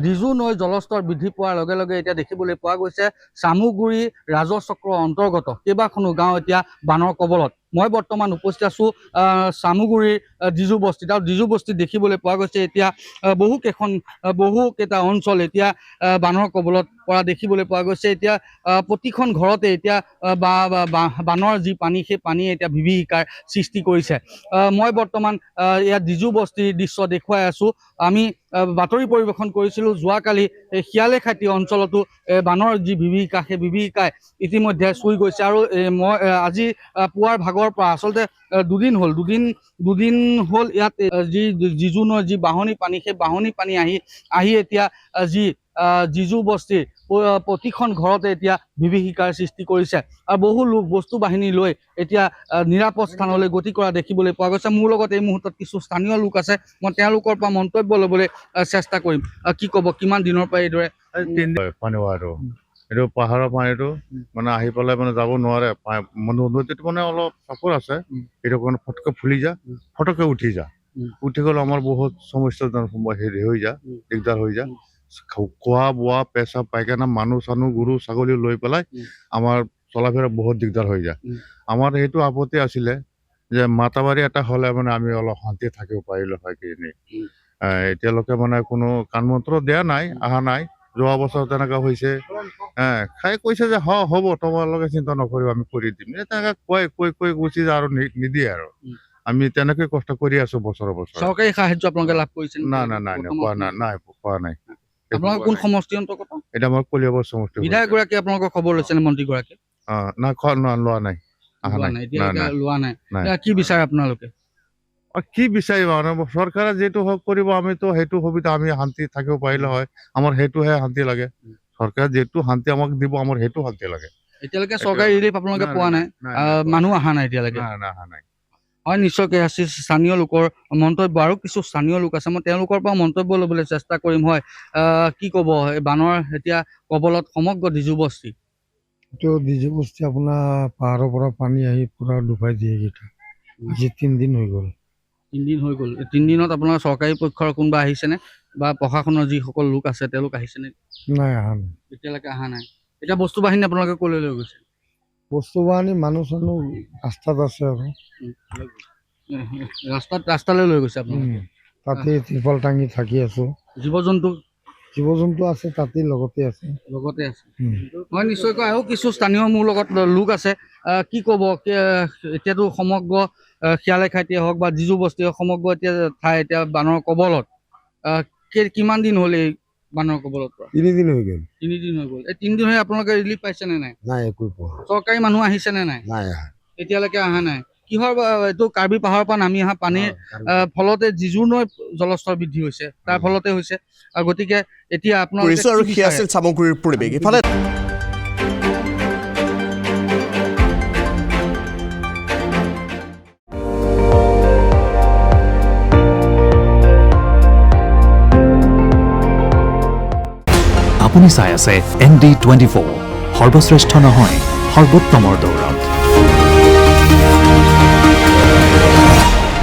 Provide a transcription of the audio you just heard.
ডিজু নৈ জলস্তৰ বৃদ্ধি পোৱাৰ লগে লগে এতিয়া দেখিবলৈ পোৱা গৈছে চামুগুৰি ৰাজচক্ৰৰ অন্তৰ্গত কেইবাখনো গাঁও এতিয়া বানৰ কবলত। মই বৰ্তমান উপস্থিত আছো চামুগুৰিৰ ডিজু বস্তিত, আৰু ডিজু বস্তিত দেখিবলৈ পোৱা গৈছে এতিয়া বহুকেইটা অঞ্চল এতিয়া বানৰ কবলত পৰা দেখিবলৈ পোৱা গৈছে। এতিয়া প্ৰতিখন ঘৰতে এতিয়া বানৰ যি পানী, সেই পানীয়ে এতিয়া বিভীষিকাৰ সৃষ্টি কৰিছে। মই বৰ্তমান ইয়াত ডিজু বস্তিৰ দৃশ্য দেখুৱাই আছো। আমি বাতৰি পৰিৱেশন কৰিছিলোঁ যোৱাকালি শিয়ালেখাটি অঞ্চলতো বানৰ যি বিভীষিকা, সেই বিভীষিকাই ইতিমধ্যে চুই গৈছে। আৰু মই আজি পুৱাৰ ভাগৰ পৰা আচলতে দুদিন হ'ল ইয়াত যি ডিজু নৈৰ যি বাঢ়নী পানী, সেই বাঢ়নী পানী আহি এতিয়া যি ডিজু বস্তিৰ প্ৰতিখন ঘৰতে এতিয়া বিভীষিকাৰ সৃষ্টি কৰিছে। আৰু বহু লোক বস্তু বাহিনী লৈ এতিয়া নিৰাপদ স্থানলৈ গতি কৰা দেখিবলৈ পোৱা গৈছে। মোৰ লগত এই মুহূৰ্তত কিছু স্থানীয় লোক আছে, মই তেওঁলোকৰ পৰা মন্তব্য ল'বলৈ চেষ্টা কৰিম। কি ক'ব, কিমান দিনৰ পৰা এইদৰে পানী হোৱাটো? এইটো পাহাৰৰ পানীটো মানে আহি পেলাই মানে যাব নোৱাৰে, নদীটো মানে অলপ চাপৰ আছে, সেইটো কাৰণে ফটকে ফুলি যা, ফটকে উঠি গ'লে আমাৰ বহুত সমস্যা হেৰি হৈ যায়, দিগদাৰ হৈ যায়। খোৱা বোৱা, পেচাব পায়খানা, মানুহ চানুহ গৰু ছাগলী লৈ পেলাই আমাৰ চলাফেৰা বহুত দিগদাৰ হৈ যায়। আমাৰ সেইটো আপত্তি আছিলে যে মাতাবাৰী এটা হ'লে মানে আমি অলপ শান্তি থাকিব পাৰিলো হয়। কিনি এতিয়ালৈকে মানে কোনো কাণ মন্ত্ৰ দিয়া নাই, অহা নাই। যোৱা বছৰ তেনেকা হৈছে, খাই কৈছে যে হ'ব তোমালোকে চিন্তা নকৰিবা, আমি কৰি দিম। তেনেকা কৈ গুচি যায় আৰু নিদিয়ে। আৰু আমি তেনেকৈ কষ্ট কৰি আছো বছৰ। চৰকাৰী সাহায্য আপোনালোকে লাভ কৰিছে? পোৱা নাই। আপোনালোকৰ কোন সমষ্টি অন্তৰ্গত? এটা আমাৰ কলিয়াবৰ সমষ্টি। বিধায়ক গৰাকী আপোনালোকৰ খবৰ লৈছে নে? মন্ত্ৰী গৰাকী লোৱা নাই, লোৱা নাই। কি বিচাৰে আপোনালোকে? কি বিচাৰিব মানে চৰকাৰে যিটো কৰিব, আমিতো সেইটো সুবিধা আমি শান্তি থাকিব পাৰিলে হয়। আমাৰ সেইটোহে শান্তি লাগে। চৰকাৰে যিটো শান্তি আমাক দিব, আমাৰ সেইটো শান্তি লাগে। এতিয়ালৈকে চৰকাৰী ৰিলিফ আপোনালোকে পোৱা নাই? মানুহ অহা নাই এতিয়ালৈকে? হয়, নিশ্চয়কৈ স্থানীয় লোকৰ মন্তব্য। আৰু কিছু স্থানীয় লোক আছে, মই তেওঁলোকৰ পৰা মন্তব্য ল'বলৈ চেষ্টা কৰিম। হয়, কি ক'ব, এই বানৰ এতিয়া কবলত সমগ্ৰ ডিজু বস্তি? ডিজু বস্তি আপোনাৰ পাহাৰৰ পৰা পানী আহি পুৰা ডুবাই দিয়ে। আজি 3 দিন হৈ গ'ল। 3 দিনত আপোনাৰ চৰকাৰী পক্ষৰ কোনোবা আহিছেনে, বা প্ৰশাসনৰ যিসকল লোক আছে তেওঁলোক আহিছেনে? নাই, অহা নাই, এতিয়ালৈকে অহা নাই। এতিয়া বস্তু বাহিনী আপোনালোকে ক'লৈ লৈ গৈছে? বস্তু বাহিনী মানুহ চানুহ ৰাস্তাত আছে, আৰু ৰাস্তালৈ লৈ গৈছে আপোনালোকে? তাতে ত্ৰিপাল টাঙি থাকি আছো। জীৱ জন্তু আছে তাতে, লগতে আছে। হয়, নিশ্চয়কৈ আৰু কিছু স্থানীয় মোৰ লগত লোক আছে। কি ক'ব, এতিয়াতো সমগ্ৰ শিয়ালেখাটিয়ে হওক বা ডিজু বস্তি হওক, সমগ্ৰ এতিয়া ঠাই এতিয়া বানৰ কবলত। কিমান দিন হ'ল এই বানৰ কবলত পৰা? 3 দিন হৈ গ'ল। 3 দিন হৈ গ'ল। এই 3 দিন হৈ আপোনালোকে ৰিলিফ পাইছে নে নাই? নাই, একো পোৱা। চৰকাৰী মানুহ আহিছে নে নাই? নাই, এতিয়ালৈকে অহা নাই। কিহৰ এইটো কাৰ্বি পাহাৰৰ পৰা নামি অহা পানীৰ ফলতে ডিজু নৈ জলস্তৰ বৃদ্ধি হৈছে, তাৰ ফলতে হৈছে। গতিকে এতিয়া আপোনালোকে আৰু সেয়া আছিল চামগুৰিৰ পৰিৱেশ। ইফালে আপুনি চাই আছে ND24, সৰ্বশ্ৰেষ্ঠ নহয়, সৰ্বোত্তমৰ দৌৰত।